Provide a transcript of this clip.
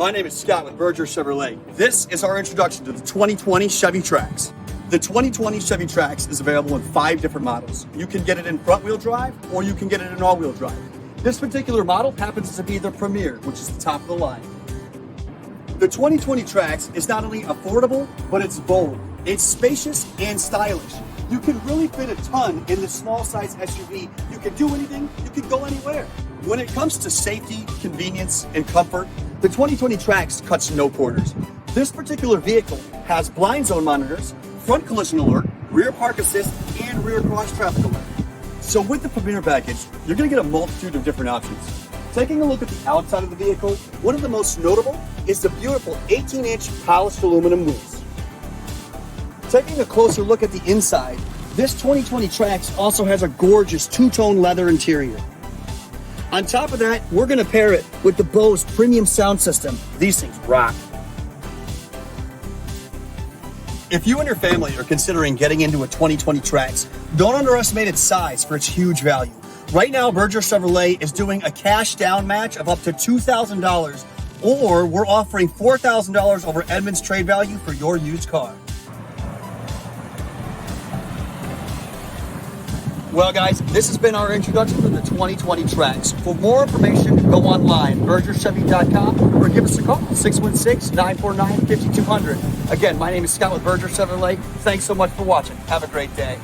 My name is Scott with Berger Chevrolet. This is our introduction to the 2020 Chevy Trax. The 2020 Chevy Trax is available in 5 different models. You can get it in front-wheel drive or you can get it in all-wheel drive. This particular model happens to be the Premier, which is the top of the line. The 2020 Trax is not only affordable, but it's bold. It's spacious and stylish. You can really fit a ton in this small size SUV. You can do anything, you can go anywhere. When it comes to safety, convenience, and comfort, the 2020 Trax cuts no corners. This particular vehicle has blind zone monitors, front collision alert, rear park assist, and rear cross traffic alert. So with the Premier package, you're going to get a multitude of different options. Taking a look at the outside of the vehicle, one of the most notable is the beautiful 18-inch polished aluminum wheels. Taking a closer look at the inside, this 2020 Trax also has a gorgeous two-tone leather interior. On top of that, we're going to pair it with the Bose premium sound system. These things rock. If you and your family are considering getting into a 2020 Trax, don't underestimate its size for its huge value. Right now, Berger Chevrolet is doing a cash down match of up to $2,000, or we're offering $4,000 over Edmunds trade value for your used car. Well guys, this has been our introduction to the 2020 Trax. For more information, go online, bergerchevy.com, or give us a call, 616-949-5200. Again, my name is Scott with Berger Chevrolet. Thanks so much for watching. Have a great day.